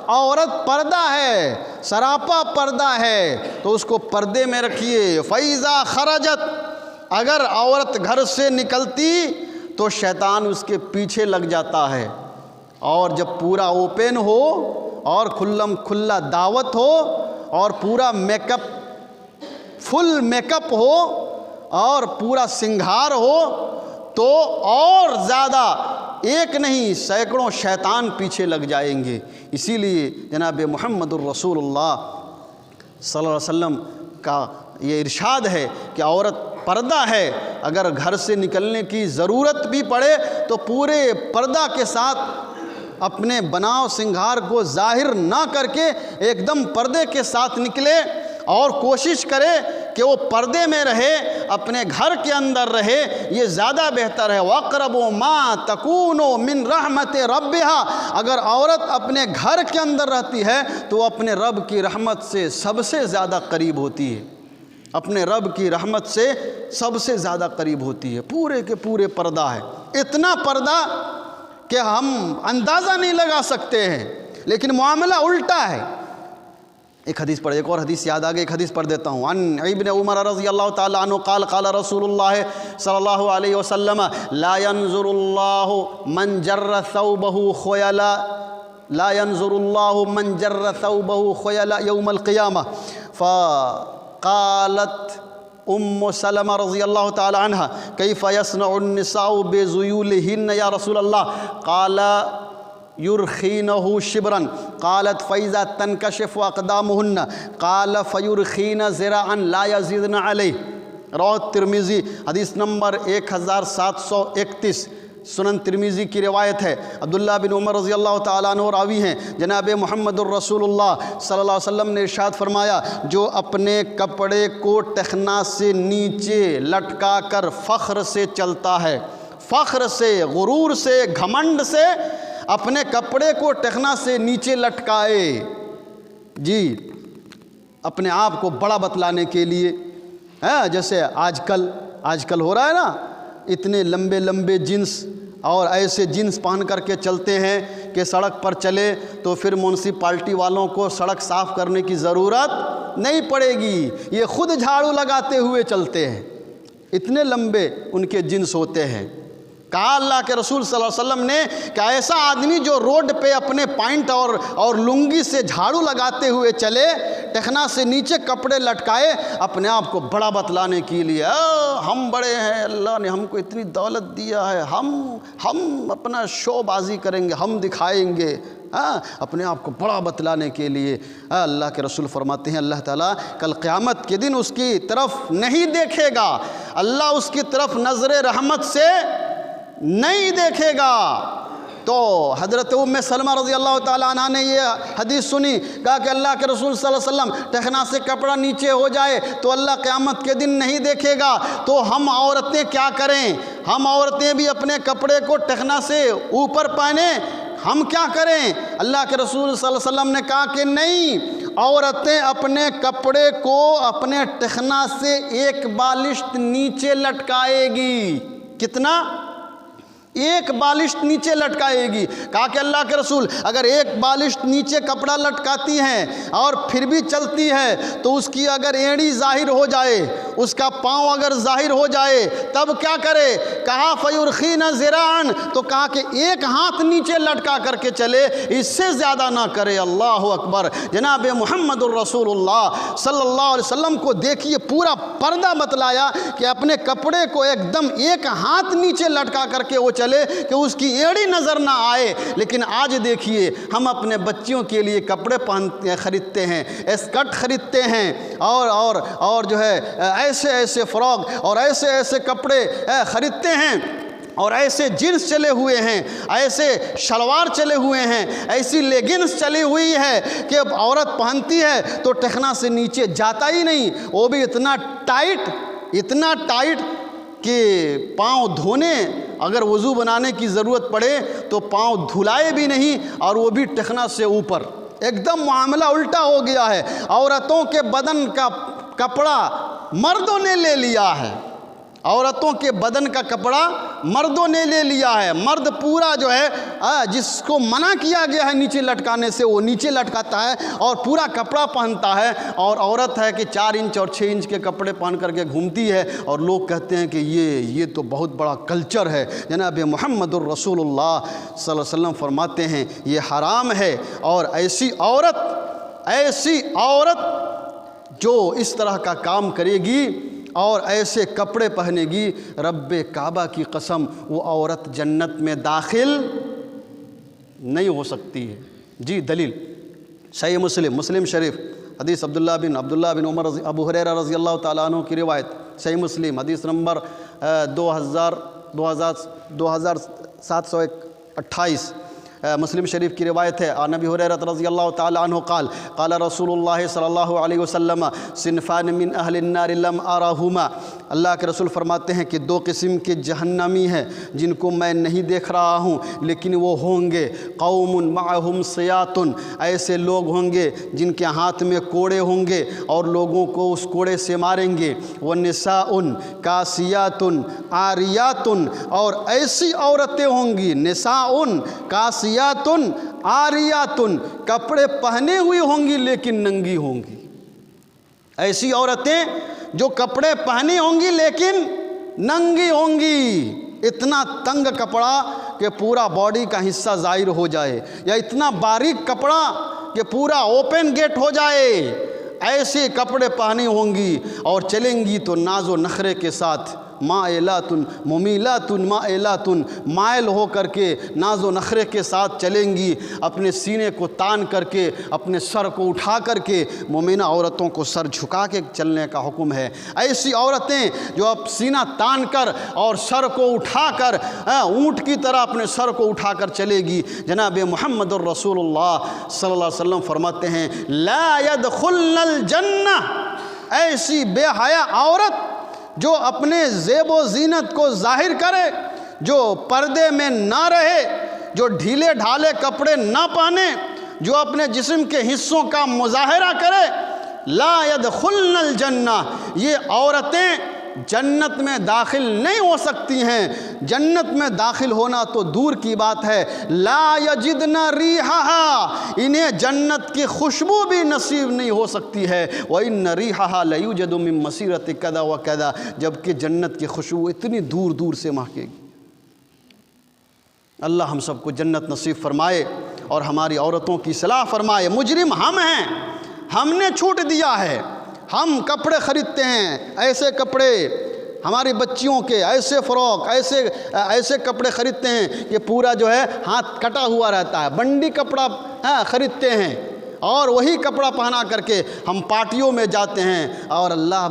عورت پردہ ہے، سراپا پردہ ہے، تو اس کو پردے میں رکھیے۔ فَإِذَا خَرَجَتْ، اگر عورت گھر سے نکلتی تو شیطان اس کے پیچھے لگ جاتا ہے، اور جب پورا اوپن ہو اور کھلم کھلا دعوت ہو اور پورا میک اپ، فل میک اپ ہو اور پورا سنگھار ہو تو اور زیادہ ایک نہیں سینکڑوں شیطان پیچھے لگ جائیں گے۔ اسی لیے جناب محمد الرسول اللہ صلی اللہ علیہ وسلم کا یہ ارشاد ہے کہ عورت پردہ ہے، اگر گھر سے نکلنے کی ضرورت بھی پڑے تو پورے پردہ کے ساتھ اپنے بناؤ سنگھار کو ظاہر نہ کر کے ایک دم پردے کے ساتھ نکلے، اور کوشش کرے کہ وہ پردے میں رہے، اپنے گھر کے اندر رہے، یہ زیادہ بہتر ہے۔ وَأَقْرَبُ مَا تَكُونُ مِن رَحْمَتِ رَبِّهَا، اگر عورت اپنے گھر کے اندر رہتی ہے تو وہ اپنے رب کی رحمت سے سب سے زیادہ قریب ہوتی ہے، اپنے رب کی رحمت سے سب سے زیادہ قریب ہوتی ہے۔ پورے کے پورے پردہ ہے، اتنا پردہ کہ ہم اندازہ نہیں لگا سکتے ہیں، لیکن معاملہ الٹا ہے۔ ایک حدیث پڑھ، ایک اور حدیث یاد آگے، ایک حدیث پڑھ دیتا ہوں۔ عن ابن عمر رضی اللہ تعالی عنہ قال قال رسول اللہ صلی اللہ علیہ وسلم لا ينظر اللہ من جر ثوبه خیلا، لا ينظر اللہ من جر ثوبه خیلا یوم القیامہ۔ فقالت ام سلمہ رضی اللہ تعالی عنہ کیف یصنع النساء بذیولہن یا رسول اللہ؟ قال یرخینہ شبرا، قالت فیضا تنکشف اقدامہن، قال فیرخین ذراعا لا یزیدن علیہ۔ رواه ترمذی، حدیث نمبر 1731، سنن ترمذی کی روایت ہے۔ عبداللہ بن عمر رضی اللہ تعالیٰ عنہ راوی ہیں۔ جناب محمد الرسول اللہ صلی اللہ علیہ وسلم نے ارشاد فرمایا، جو اپنے کپڑے کو ٹخنا سے نیچے لٹکا کر فخر سے چلتا ہے، فخر سے، غرور سے، گھمنڈ سے اپنے کپڑے کو ٹخنا سے نیچے لٹکائے، جی اپنے آپ کو بڑا بتلانے کے لیے، جیسے آج کل ہو رہا ہے نا، اتنے لمبے لمبے جینس اور ایسے جینس پہن کر کے چلتے ہیں کہ سڑک پر چلے تو پھر میونسپلٹی والوں کو سڑک صاف کرنے کی ضرورت نہیں پڑے گی، یہ خود جھاڑو لگاتے ہوئے چلتے ہیں، اتنے لمبے ان کے جینس ہوتے ہیں۔ کہا اللہ کے رسول صلی اللہ علیہ وسلم نے کہ ایسا آدمی جو روڈ پہ اپنے پینٹ اور لنگی سے جھاڑو لگاتے ہوئے چلے، ٹخنا سے نیچے کپڑے لٹکائے اپنے آپ کو بڑا بتلانے کے لیے، ہم بڑے ہیں، اللہ نے ہم کو اتنی دولت دیا ہے، ہم اپنا شو بازی کریں گے، ہم دکھائیں گے، اپنے آپ کو بڑا بتلانے کے لیے۔ اللہ کے رسول فرماتے ہیں اللہ تعالیٰ کل قیامت کے دن اس کی طرف نہیں دیکھے گا، اللہ اس کی طرف نظر رحمت سے نہیں دیکھے گا۔ تو حضرت ام سلمہ رضی اللہ تعالیٰ عنہ نے یہ حدیث سنی، کہا کہ اللہ کے رسول صلی اللہ علیہ وسلم ٹخنا سے کپڑا نیچے ہو جائے تو اللہ قیامت کے دن نہیں دیکھے گا، تو ہم عورتیں کیا کریں؟ ہم عورتیں بھی اپنے کپڑے کو ٹخنا سے اوپر پہنیں، ہم کیا کریں؟ اللہ کے رسول صلی اللہ علیہ وسلم نے کہا کہ نہیں، عورتیں اپنے کپڑے کو اپنے ٹخنا سے ایک بالشت نیچے لٹکائے گی۔ کتنا؟ ایک بالشت نیچے لٹکائے گی۔ کہا کہ اللہ کے رسول اگر ایک بالشت نیچے کپڑا لٹکاتی ہیں اور پھر بھی چلتی ہے تو اس کی اگر اینڑی ظاہر ہو جائے، اس کا پاؤں اگر ظاہر ہو جائے تب کیا کرے؟ کہا فیرخین ذراعا، تو کہا کہ ایک ہاتھ نیچے لٹکا کر کے چلے، اس سے زیادہ نہ کرے۔ اللہ اکبر۔ جناب محمد الرسول اللہ صلی اللہ علیہ وسلم کو دیکھیے پورا پردہ بتلایا کہ اپنے کپڑے کو ایک دم ایک ہاتھ نیچے لٹکا کر کے وہ چلے کہ اس کی ایڑی نظر نہ آئے۔ لیکن آج دیکھیے ہم اپنے بچیوں کے لیے کپڑے خریدتے ہیں، اسکرٹ خریدتے ہیں، اور جو ہے ایسے فراک اور ایسے کپڑے خریدتے ہیں، اور ایسے جینس چلے ہوئے ہیں، ایسے شلوار چلے ہوئے ہیں، ایسی لیگنس چلی ہوئی ہے کہ اب عورت پہنتی ہے تو ٹخنا سے نیچے جاتا ہی نہیں، وہ بھی اتنا ٹائٹ کہ پاؤں دھونے اگر وضو بنانے کی ضرورت پڑے تو پاؤں دھلائے بھی نہیں، اور وہ بھی ٹخنا سے اوپر۔ ایک دم معاملہ الٹا ہو گیا ہے، عورتوں کے بدن کا کپڑا مردوں نے لے لیا ہے، عورتوں کے بدن کا کپڑا مردوں نے لے لیا ہے۔ مرد پورا جو ہے جس کو منع کیا گیا ہے نیچے لٹکانے سے وہ نیچے لٹکاتا ہے اور پورا کپڑا پہنتا ہے، اور عورت ہے کہ 4 انچ اور 6 انچ کے کپڑے پہن کر کے گھومتی ہے، اور لوگ کہتے ہیں کہ یہ تو بہت بڑا کلچر ہے۔ جناب محمد الرسول اللہ صلی اللہ علیہ وسلم فرماتے ہیں یہ حرام ہے، اور ایسی عورت جو اس طرح کا کام کرے گی اور ایسے کپڑے پہنے گی، رب کعبہ کی قسم وہ عورت جنت میں داخل نہیں ہو سکتی ہے۔ جی دلیل صحیح مسلم شریف حدیث عبداللہ بن عمر ابو ہریرہ رضی اللہ تعالیٰ عنہ کی روایت، صحیح مسلم حدیث نمبر 2728 مسلم شریف کی روایت ہے۔ عن ابی ہریرہ رضی اللہ تعالیٰ عنہ قال رسول اللہ صلی اللہ علیہ وسلم صنفان من اہل النار لم ارہما، اللہ کے رسول فرماتے ہیں کہ 2 قسم کے جہنمی ہیں جن کو میں نہیں دیکھ رہا ہوں لیکن وہ ہوں گے۔ قوم معہم سیاط، ایسے لوگ ہوں گے جن کے ہاتھ میں کوڑے ہوں گے اور لوگوں کو اس کوڑے سے ماریں گے۔ ونساء کاسیات عاریات، اور ایسی عورتیں ہوں گی نساء کاسیات عاریات، کپڑے پہنے ہوئی ہوں گی لیکن ننگی ہوں گی۔ ایسی عورتیں جو کپڑے پہنے ہوں گی لیکن ننگی ہوں گی، اتنا تنگ کپڑا کہ پورا باڈی کا حصہ ظاہر ہو جائے، یا اتنا باریک کپڑا کہ پورا اوپن گیٹ ہو جائے، ایسے کپڑے پہنے ہوں گی، اور چلیں گی تو ناز و نخرے کے ساتھ، مائلات ممیلات مائلات، مائل ہو کر کے ناز و نخرے کے ساتھ چلیں گی، اپنے سینے کو تان کر کے، اپنے سر کو اٹھا کر کے۔ مومنہ عورتوں کو سر جھکا کے چلنے کا حکم ہے۔ ایسی عورتیں جو اب سینہ تان کر اور سر کو اٹھا کر اونٹ کی طرح اپنے سر کو اٹھا کر چلے گی، جناب محمد الرسول اللہ صلی اللہ علیہ وسلم فرماتے ہیں لا يدخلن الجنہ، ایسی بے حیا عورت جو اپنے زیب و زینت کو ظاہر کرے، جو پردے میں نہ رہے، جو ڈھیلے ڈھالے کپڑے نہ پہنے، جو اپنے جسم کے حصوں کا مظاہرہ کرے، لا يدخلن الجنہ، یہ عورتیں جنت میں داخل نہیں ہو سکتی ہیں۔ جنت میں داخل ہونا تو دور کی بات ہے، لا یجدن ریحہا، انہیں جنت کی خوشبو بھی نصیب نہیں ہو سکتی ہے۔ وَإِنَّ رِيحَهَا لَيُوجَدُ مِن مَسِيرَةِ كَذَا وَكَذَا، جبکہ جنت کی خوشبو اتنی دور دور سے مہکے گی۔ اللہ ہم سب کو جنت نصیب فرمائے اور ہماری عورتوں کی اصلاح فرمائے۔ مجرم ہم ہیں، ہم نے چھوٹ دیا ہے، ہم کپڑے خریدتے ہیں، ایسے کپڑے ہماری بچیوں کے، ایسے فراک، ایسے کپڑے خریدتے ہیں کہ پورا جو ہے ہاتھ کٹا ہوا رہتا ہے، بنڈی کپڑا خریدتے ہیں، اور وہی کپڑا پہنا کر کے ہم پارٹیوں میں جاتے ہیں، اور اللہ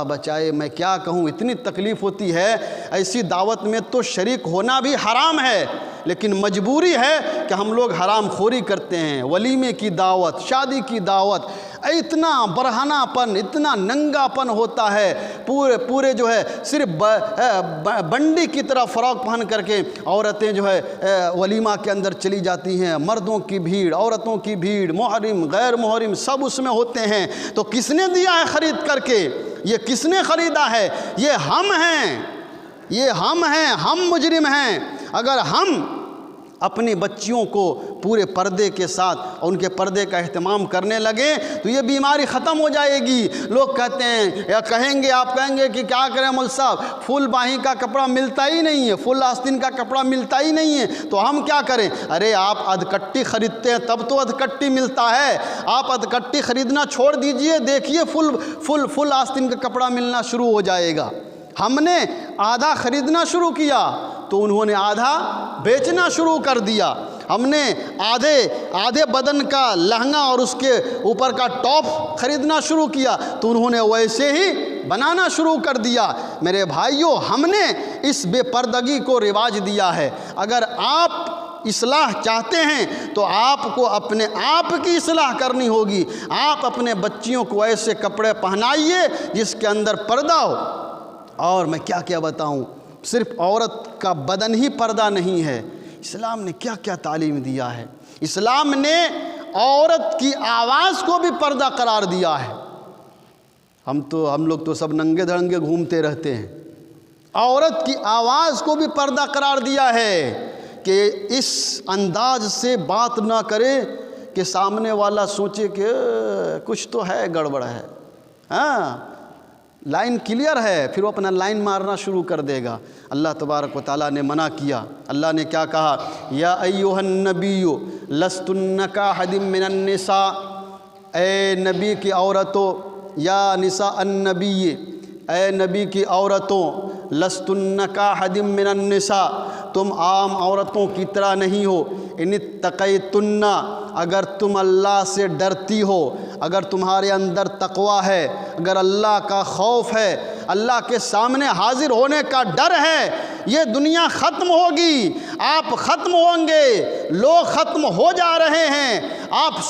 بچائے میں کیا کہوں، اتنی تکلیف ہوتی ہے۔ ایسی دعوت میں تو شریک ہونا بھی حرام ہے، لیکن مجبوری ہے کہ ہم لوگ حرام خوری کرتے ہیں۔ ولیمے کی دعوت، شادی کی دعوت، اتنا برہنہ پن، اتنا ننگا پن ہوتا ہے، پورے جو ہے صرف بنڈی کی طرح فراق پہن کر کے عورتیں جو ہے ولیمہ کے اندر چلی جاتی ہیں، مردوں کی بھیڑ، عورتوں کی بھیڑ، محرم غیر محرم سب اس میں ہوتے ہیں۔ تو کس نے دیا ہے خرید کر کے؟ یہ کس نے خریدا ہے؟ یہ ہم ہیں، ہم مجرم ہیں۔ اگر ہم اپنی بچیوں کو پورے پردے کے ساتھ ان کے پردے کا اہتمام کرنے لگے تو یہ بیماری ختم ہو جائے گی۔ لوگ کہتے ہیں یا آپ کہیں گے کہ کیا کریں مول صاحب، فل باہی کا کپڑا ملتا ہی نہیں ہے، فل آستین کا کپڑا ملتا ہی نہیں ہے، تو ہم کیا کریں؟ ارے آپ ادھکٹی خریدتے ہیں تب تو ادھکٹی ملتا ہے، آپ ادھکٹی خریدنا چھوڑ دیجئے، دیکھیے فل آستین کا کپڑا ملنا شروع ہو جائے گا۔ ہم نے آدھا خریدنا شروع کیا تو انہوں نے آدھا بیچنا شروع کر دیا۔ ہم نے آدھے بدن کا لہنگا اور اس کے اوپر کا ٹاپ خریدنا شروع کیا تو انہوں نے ویسے ہی بنانا شروع کر دیا۔ میرے بھائیوں، ہم نے اس بے پردگی کو رواج دیا ہے۔ اگر آپ اصلاح چاہتے ہیں تو آپ کو اپنے آپ کی اصلاح کرنی ہوگی۔ آپ اپنے بچیوں کو ایسے کپڑے پہنائیے جس کے اندر پردہ ہو۔ اور میں کیا بتاؤں، صرف عورت کا بدن ہی پردہ نہیں ہے، اسلام نے کیا کیا تعلیم دیا ہے۔ اسلام نے عورت کی آواز کو بھی پردہ قرار دیا ہے۔ ہم لوگ تو سب ننگے دھڑنگے گھومتے رہتے ہیں، عورت کی آواز کو بھی پردہ قرار دیا ہے کہ اس انداز سے بات نہ کرے کہ سامنے والا سوچے کہ کچھ تو ہے، گڑبڑ ہے، ہاں لائن کلیئر ہے، پھر وہ اپنا لائن مارنا شروع کر دے گا۔ اللہ تبارک و تعالیٰ نے منع کیا۔ اللہ نے کیا کہا؟ یا ایھا النبی لستن کاحد من النساء، اے نبی کی عورتوں، یا نساء النبی، اے نبی کی عورتوں، لستن کاحد من النساء، تم عام عورتوں کی طرح نہیں ہو، ان اتقیتن، اگر تم اللہ سے ڈرتی ہو، اگر تمہارے اندر تقوی ہے، اگر اللہ کا خوف ہے، اللہ کے سامنے حاضر ہونے کا ڈر ہے، یہ دنیا ختم ہوگی، آپ ختم ہوں گے، لوگ ختم ہو جا رہے ہیں۔ آپ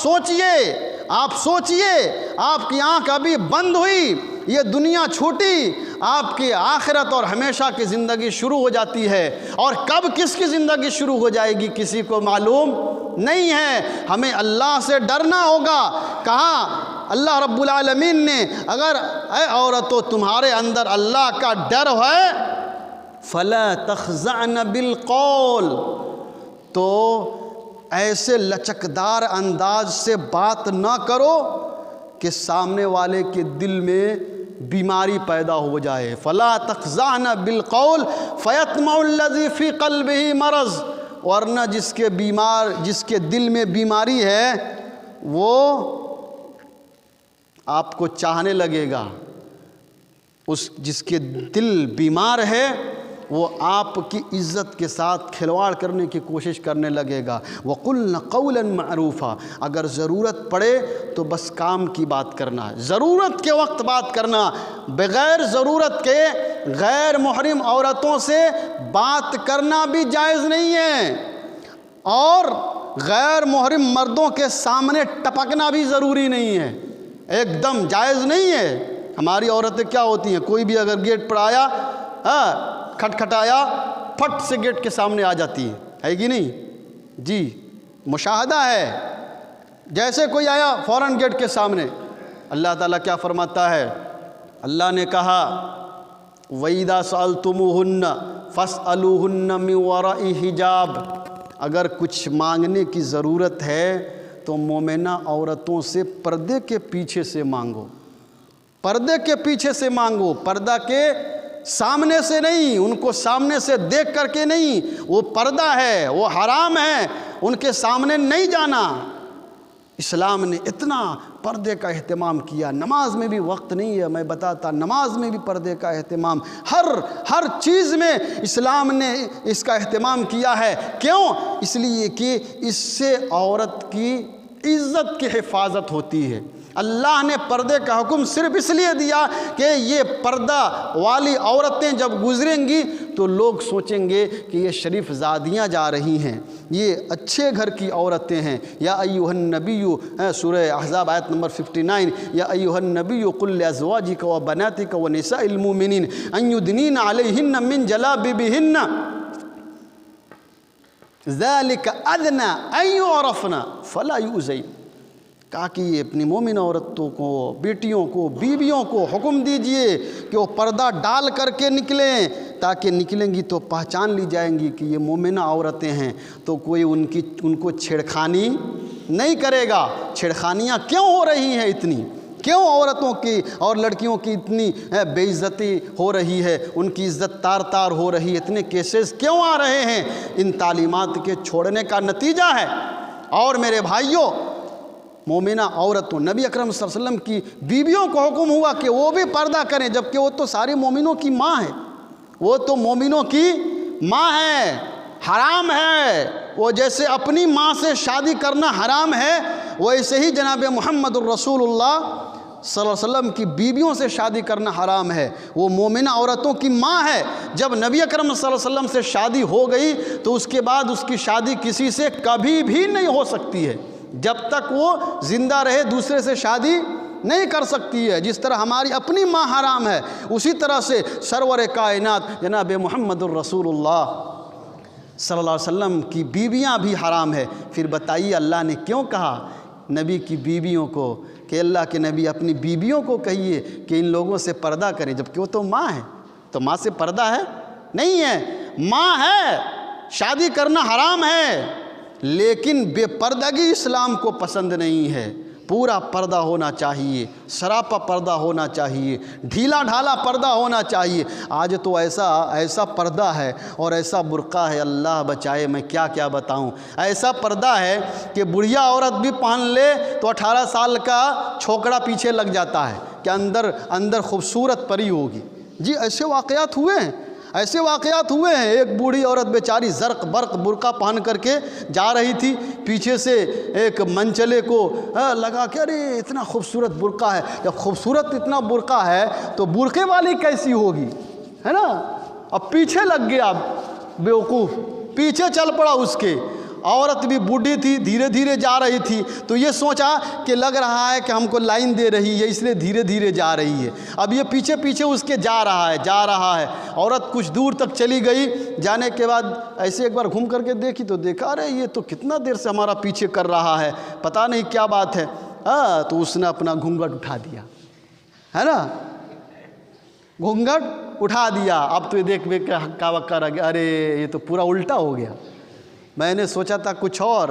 سوچئے، آپ کی آنکھ ابھی بند ہوئی، یہ دنیا چھوٹی، آپ کی آخرت اور ہمیشہ کی زندگی شروع ہو جاتی ہے، اور کب کس کی زندگی شروع ہو جائے گی کسی کو معلوم نہیں ہے۔ ہمیں اللہ سے ڈرنا ہوگا۔ کہا اللہ رب العالمین نے، اگر اے عورتوں تمہارے اندر اللہ کا ڈر ہے، فَلَا تَخْضَعْنَ بِالْقَوْلِ، تو ایسے لچکدار انداز سے بات نہ کرو کہ سامنے والے کے دل میں بیماری پیدا ہو جائے۔ فَلَا تَخْضَعْنَ بِالْقَوْلِ فَيَطْمَعُ الَّذِي فِي قَلْبِهِ مَرَضٌ، ورنہ جس کے دل میں بیماری ہے وہ آپ کو چاہنے لگے گا، جس کے دل بیمار ہے وہ آپ کی عزت کے ساتھ کھلواڑ کرنے کی کوشش کرنے لگے گا۔ وَقُلْنَ قَوْلًا مَعْرُوفًا، اگر ضرورت پڑے تو بس کام کی بات کرنا ہے، ضرورت کے وقت بات کرنا، بغیر ضرورت کے غیر محرم عورتوں سے بات کرنا بھی جائز نہیں ہے، اور غیر محرم مردوں کے سامنے ٹپکنا بھی ضروری نہیں ہے، ایک دم جائز نہیں ہے۔ ہماری عورتیں کیا ہوتی ہیں، کوئی بھی اگر گیٹ پر آیا، کھٹکھٹایا، پھٹ سے گیٹ کے سامنے آ جاتی ہے کہ نہیں؟ جی مشاہدہ ہے، جیسے کوئی آیا فوراً گیٹ کے سامنے۔ اللہ تعالیٰ کیا فرماتا ہے؟ اللہ نے کہا وَإِذَا سَأَلْتُمُوهُنَّ فَاسْأَلُوهُنَّ مِنْ وَرَاءِ حِجَابٍ، اگر کچھ مانگنے کی ضرورت ہے تو مومنہ عورتوں سے پردے کے پیچھے سے مانگو، پردے کے پیچھے سے مانگو، پردہ کے سامنے سے نہیں، ان کو سامنے سے دیکھ کر کے نہیں، وہ پردہ ہے، وہ حرام ہے، ان کے سامنے نہیں جانا۔ اسلام نے اتنا پردے کا اہتمام کیا، نماز میں بھی وقت نہیں ہے، میں بتاتا، نماز میں بھی پردے کا اہتمام، ہر چیز میں اسلام نے اس کا اہتمام کیا ہے۔ کیوں؟ اس لیے کہ اس سے عورت کی عزت کی حفاظت ہوتی ہے۔ اللہ نے پردے کا حکم صرف اس لیے دیا کہ یہ پردہ والی عورتیں جب گزریں گی تو لوگ سوچیں گے کہ یہ شریف زادیاں جا رہی ہیں، یہ اچھے گھر کی عورتیں ہیں۔ یا ایھا النبی، سورہ احزاب آیت نمبر 59، یا ایھا النبی قل لازواجک وبناتک ونساء المؤمنین ان یدنین علیہن من جلابیبہن ذالک ادنی ان یعرفن فلا یؤذین۔ کہا کہ یہ اپنی مومن عورتوں کو، بیٹیوں کو، بیویوں کو حکم دیجئے کہ وہ پردہ ڈال کر کے نکلیں، تاکہ نکلیں گی تو پہچان لی جائیں گی کہ یہ مومنہ عورتیں ہیں، تو کوئی ان کو چھیڑخانی نہیں کرے گا۔ چھیڑخانیاں کیوں ہو رہی ہیں اتنی؟ کیوں عورتوں کی اور لڑکیوں کی اتنی بے عزتی ہو رہی ہے، ان کی عزت تار تار ہو رہی ہے، اتنے کیسز کیوں آ رہے ہیں؟ ان تعلیمات کے چھوڑنے کا نتیجہ ہے۔ اور میرے بھائیوں، مومنہ عورتوں، نبی اکرم صلی اللہ علیہ وسلم کی بیویوں کو حکم ہوا کہ وہ بھی پردہ کریں، جبکہ وہ تو ساری مومنوں کی ماں ہے، وہ تو مومنوں کی ماں ہے، حرام ہے۔ وہ جیسے اپنی ماں سے شادی کرنا حرام ہے، ویسے ہی جناب محمد الرسول اللہ صلی اللہ علیہ وسلم کی بیویوں سے شادی کرنا حرام ہے۔ وہ مومنہ عورتوں کی ماں ہے۔ جب نبی اکرم صلی اللہ علیہ وسلم سے شادی ہو گئی تو اس کے بعد اس کی شادی کسی سے کبھی بھی نہیں ہو سکتی ہے، جب تک وہ زندہ رہے دوسرے سے شادی نہیں کر سکتی ہے۔ جس طرح ہماری اپنی ماں حرام ہے، اسی طرح سے سرور کائنات جناب محمد الرسول اللہ صلی اللہ علیہ وسلم کی بیویاں بھی حرام ہے۔ پھر بتائیے اللہ نے کیوں کہا نبی کی بیویوں کو کہ اللہ کے نبی اپنی بیویوں کو کہیے کہ ان لوگوں سے پردہ کریں، جبکہ وہ تو ماں ہے، تو ماں سے پردہ ہے؟ نہیں ہے، ماں ہے، شادی کرنا حرام ہے، لیکن بے پردگی اسلام کو پسند نہیں ہے۔ پورا پردہ ہونا چاہیے، سراپا پردہ ہونا چاہیے، ڈھیلا ڈھالا پردہ ہونا چاہیے۔ آج تو ایسا پردہ ہے اور ایسا برقع ہے، اللہ بچائے، میں کیا کیا بتاؤں۔ ایسا پردہ ہے کہ بڑھیا عورت بھی پہن لے تو 18 سال کا چھوکڑا پیچھے لگ جاتا ہے کہ اندر خوبصورت پری ہوگی۔ جی ایسے واقعات ہوئے ہیں، ایسے واقعات ہوئے ہیں۔ ایک بوڑھی عورت بیچاری زرق برق برقع پہن کر کے جا رہی تھی، پیچھے سے ایک منچلے کو لگا کہ ارے اتنا خوبصورت برقع ہے۔ جب خوبصورت اتنا برقع ہے تو برقعے والی کیسی ہوگی، ہے نا؟ اب پیچھے لگ گیا بیوقوف، پیچھے چل پڑا اس کے۔ عورت بھی بوڑھی تھی، دھیرے دھیرے جا رہی تھی، تو یہ سوچا کہ لگ رہا ہے کہ ہم کو لائن دے رہی ہے، اس لیے دھیرے دھیرے جا رہی ہے۔ اب یہ پیچھے پیچھے اس کے جا رہا ہے۔ عورت کچھ دور تک چلی گئی، جانے کے بعد ایسے ایک بار گھوم کر کے دیکھی تو دیکھا ارے یہ تو کتنا دیر سے ہمارا پیچھے کر رہا ہے، پتہ نہیں کیا بات ہے۔ تو اس نے اپنا گھونگھٹ اٹھا دیا، ہے نا، گھونگھٹ اٹھا دیا۔ اب تو یہ دیکھ کے ہکا وکا رہ گیا، ارے یہ تو پورا الٹا ہو گیا، میں نے سوچا تھا کچھ اور،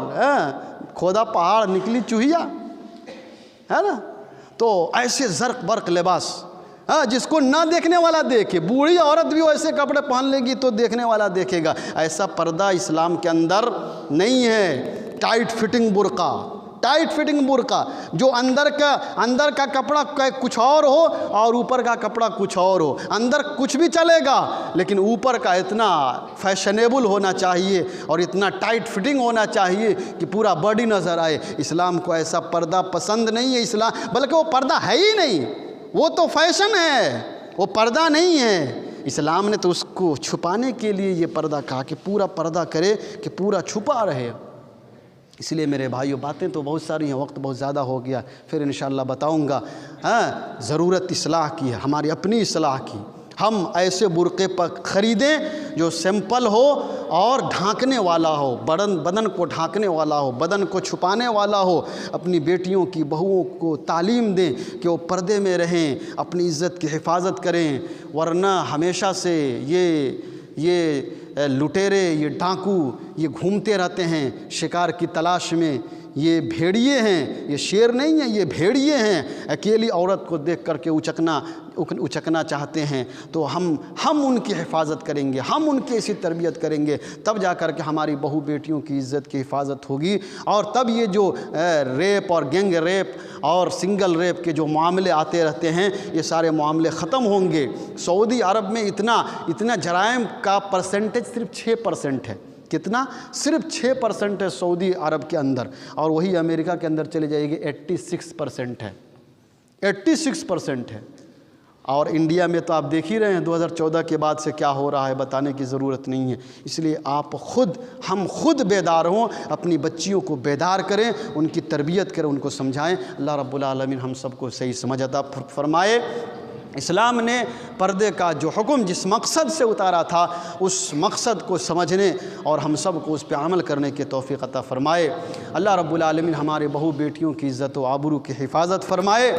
کھودا پہاڑ نکلی چوہیا، ہے نا۔ تو ایسے زرق برق لباس، جس کو نہ دیکھنے والا دیکھے، بوڑھی عورت بھی ایسے کپڑے پہن لے گی تو دیکھنے والا دیکھے گا۔ ایسا پردہ اسلام کے اندر نہیں ہے۔ ٹائٹ فٹنگ برقع، ٹائٹ فٹنگ برقع جو اندر کا کپڑا کچھ اور ہو اور اوپر کا کپڑا کچھ اور ہو، اندر کچھ بھی چلے گا لیکن اوپر کا اتنا فیشنیبل ہونا چاہیے اور اتنا ٹائٹ فٹنگ ہونا چاہیے کہ پورا باڈی نظر آئے۔ اسلام کو ایسا پردہ پسند نہیں ہے اسلام، بلکہ وہ پردہ ہے ہی نہیں، وہ تو فیشن ہے، وہ پردہ نہیں ہے۔ اسلام نے تو اس کو چھپانے کے لیے یہ پردہ کہا کہ پورا پردہ کرے، کہ پورا چھپا رہے۔ اس لیے میرے بھائیو، باتیں تو بہت ساری ہیں، وقت بہت زیادہ ہو گیا، پھر انشاءاللہ بتاؤں گا۔ ضرورت اصلاح کی ہے، ہماری اپنی اصلاح کی۔ ہم ایسے برقعے پر خریدیں جو سمپل ہو اور ڈھانکنے والا ہو، بدن کو ڈھانکنے والا ہو، بدن کو چھپانے والا ہو۔ اپنی بیٹیوں کی بہوؤں کو تعلیم دیں کہ وہ پردے میں رہیں، اپنی عزت کی حفاظت کریں، ورنہ ہمیشہ سے یہ لٹیرے، یہ ڈاکو، یہ گھومتے رہتے ہیں شکار کی تلاش میں۔ یہ بھیڑیے ہیں، یہ شیر نہیں ہیں، یہ بھیڑیے ہیں، اکیلی عورت کو دیکھ کر کے اچکنا چاہتے ہیں۔ تو ہم ان کی حفاظت کریں گے، ہم ان کی ایسی تربیت کریں گے، تب جا کر کے ہماری بہو بیٹیوں کی عزت کی حفاظت ہوگی، اور تب یہ جو ریپ اور گینگ ریپ اور سنگل ریپ کے جو معاملے آتے رہتے ہیں، یہ سارے معاملے ختم ہوں گے۔ سعودی عرب میں اتنا جرائم کا پرسنٹیج صرف 6% ہے۔ کتنا؟ صرف 6% ہے سعودی عرب کے اندر، اور وہی امریکہ کے اندر چلے جائے گی 86% ہے، 86% ہے۔ اور انڈیا میں تو آپ دیکھ ہی رہے ہیں 2014 کے بعد سے کیا ہو رہا ہے، بتانے کی ضرورت نہیں ہے۔ اس لیے ہم خود بیدار ہوں، اپنی بچیوں کو بیدار کریں، ان کی تربیت کریں، ان کو سمجھائیں۔ اللہ رب العالمین ہم سب کو صحیح سمجھ عطا فرمائے۔ اسلام نے پردے کا جو حکم جس مقصد سے اتارا تھا، اس مقصد کو سمجھنے اور ہم سب کو اس پہ عمل کرنے کی توفیق عطا فرمائے۔ اللہ رب العالمین ہمارے بہو بیٹیوں کی عزت و آبرو کی حفاظت فرمائے،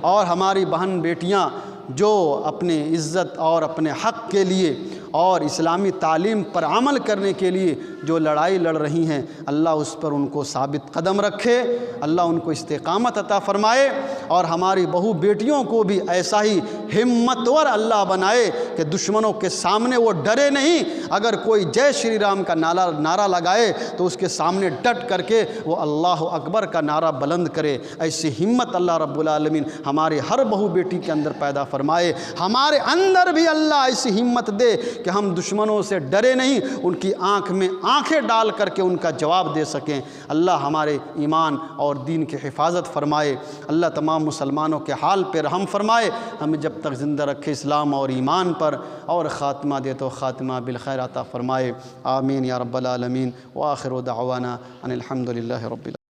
اور ہماری بہن بیٹیاں جو اپنے عزت اور اپنے حق کے لیے اور اسلامی تعلیم پر عمل کرنے کے لیے جو لڑائی لڑ رہی ہیں، اللہ اس پر ان کو ثابت قدم رکھے، اللہ ان کو استقامت عطا فرمائے، اور ہماری بہو بیٹیوں کو بھی ایسا ہی ہمتور اللہ بنائے کہ دشمنوں کے سامنے وہ ڈرے نہیں۔ اگر کوئی جے شری رام کا نعرہ لگائے تو اس کے سامنے ڈٹ کر کے وہ اللہ اکبر کا نعرہ بلند کرے۔ ایسی ہمت اللہ رب العالمین ہمارے ہر بہو بیٹی کے اندر پیدا فرمائے، ہمارے اندر بھی اللہ ایسی ہمت دے کہ ہم دشمنوں سے ڈرے نہیں، ان کی آنکھ میں آنکھیں ڈال کر کے ان کا جواب دے سکیں۔ اللہ ہمارے ایمان اور دین کی حفاظت فرمائے۔ اللہ تمام مسلمانوں کے حال پہ رحم فرمائے، ہمیں جب تک زندہ رکھے اسلام اور ایمان پر، اور خاتمہ دے تو خاتمہ بالخیر عطا فرمائے۔ آمین یا رب العالمین۔ وآخر دعوانا ان الحمد للہ رب العالمین۔